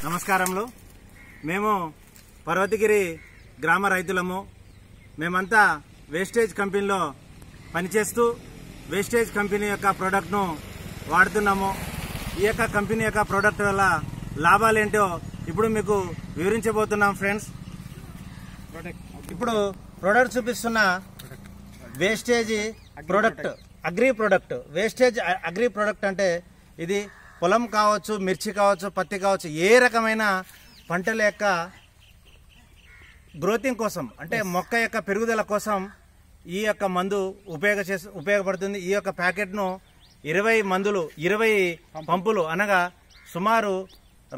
నమస్కారములు. మేము పర్వతగిరి గ్రామ రైతులము. మేమంతా వేస్టేజ్ కంపెనీలో పనిచేస్తూ వేస్టేజ్ కంపెనీ యొక్క ప్రోడక్ట్ను వాడుతున్నాము. ఈ యొక్క కంపెనీ యొక్క ప్రోడక్ట్ వల్ల లాభాలేంటో ఇప్పుడు మీకు వివరించబోతున్నాం ఫ్రెండ్స్. ఇప్పుడు ప్రోడక్ట్ చూపిస్తున్న wastage product agri product. Wastage agri product అంటే ఇది పొలం కావచ్చు, మిర్చి కావచ్చు, పత్తి కావచ్చు, ఏ రకమైన పంటల యొక్క గ్రోతింగ్ కోసం అంటే మొక్క యొక్క పెరుగుదల కోసం ఈ యొక్క మందు ఉపయోగపడుతుంది. ఈ యొక్క ప్యాకెట్ను 20 పంపులు అనగా సుమారు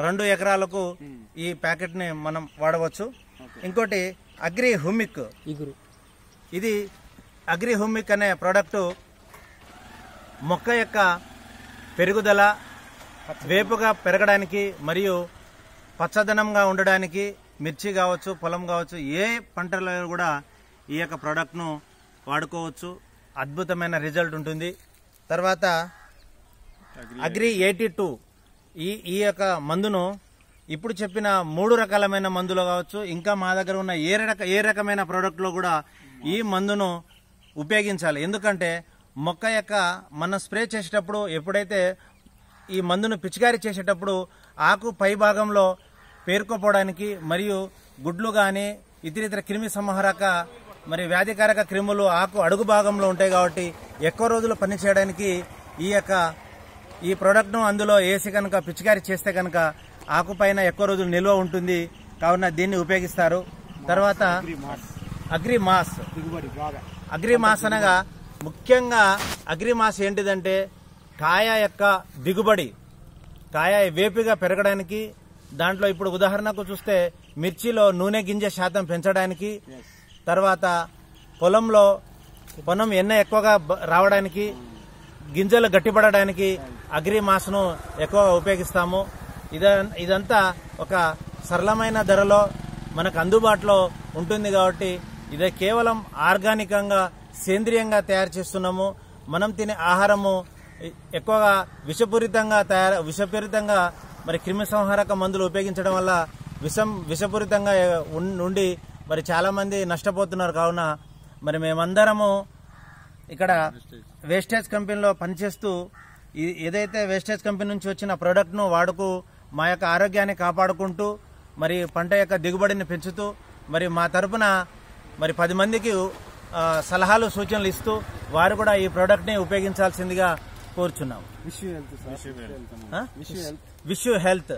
2 ఎకరాలకు ఈ ప్యాకెట్ని మనం వాడవచ్చు. ఇంకోటి అగ్రి హ్యూమిక్. ఇది అగ్రి హ్యూమిక్ అనే ప్రోడక్టు మొక్క యొక్క పెరుగుదల వేపుగా పెరగడానికి మరియు పచ్చదనంగా ఉండడానికి మిర్చి కావచ్చు, పొలం కావచ్చు, ఏ పంటలలో కూడా ఈ యొక్క ప్రోడక్ట్ను వాడుకోవచ్చు. అద్భుతమైన రిజల్ట్ ఉంటుంది. తర్వాత అగ్రి 82 ఈ యొక్క మందును ఇప్పుడు చెప్పిన 3 రకాలమైన మందులు కావచ్చు, ఇంకా మా దగ్గర ఉన్న ఏ రకమైన ప్రోడక్ట్లో కూడా ఈ మందును ఉపయోగించాలి. ఎందుకంటే మొక్క యొక్క మనం స్ప్రే చేసేటప్పుడు ఎప్పుడైతే ఈ మందును పిచికారీ చేసేటప్పుడు ఆకు పై భాగంలో పేరుకోపోవడానికి మరియు గుడ్లు కానీ ఇతర క్రిమి సంహారక మరి వ్యాధికారక క్రిములు ఆకు అడుగు భాగంలో ఉంటాయి. కాబట్టి ఎక్కువ రోజులు పనిచేయడానికి ఈ ప్రోడక్ట్ను అందులో వేసి కనుక పిచికారీ చేస్తే కనుక ఆకు పైన ఎక్కువ రోజులు నిల్వ ఉంటుంది. కావున దీన్ని ఉపయోగిస్తారు. తర్వాత అగ్రి మాస్. అగ్రి మాస్ అనగా ముఖ్యంగా అగ్రి మాస్ ఏంటిదంటే కాయ యొక్క దిగుబడి, కాయ వేపిగా పెరగడానికి, దాంట్లో ఇప్పుడు ఉదాహరణకు చూస్తే మిర్చిలో నూనె గింజ శాతం పెంచడానికి, తర్వాత పొలం ఎన్న ఎక్కువగా రావడానికి, గింజలు గట్టిపడడానికి అగ్రి మాస్ను ఎక్కువగా ఉపయోగిస్తాము. ఇదంతా ఒక సరళమైన ధరలో మనకు అందుబాటులో ఉంటుంది. కాబట్టి ఇదే కేవలం ఆర్గానికంగా సేంద్రియంగా తయారు చేస్తున్నాము. మనం తినే ఆహారము ఎక్కువగా విషపూరితంగా మరి క్రిమి సంహారక మందులు ఉపయోగించడం వల్ల విషపూరితంగా ఉండి మరి చాలా మంది నష్టపోతున్నారు. కావున మరి మేమందరము ఇక్కడ వేస్టేజ్ కంపెనీలో పనిచేస్తూ ఏదైతే వేస్టేజ్ కంపెనీ నుంచి వచ్చిన ప్రోడక్ట్ను వాడుతూ మా యొక్క ఆరోగ్యాన్ని కాపాడుకుంటూ మరి పంట యొక్క దిగుబడిని పెంచుతూ మరి మా తరపున మరి 10 మందికి సలహాలు సూచనలు ఇస్తూ వారు కూడా ఈ ప్రోడక్ట్ని ఉపయోగించాల్సిందిగా కోరుచున్నాం. Wish you health.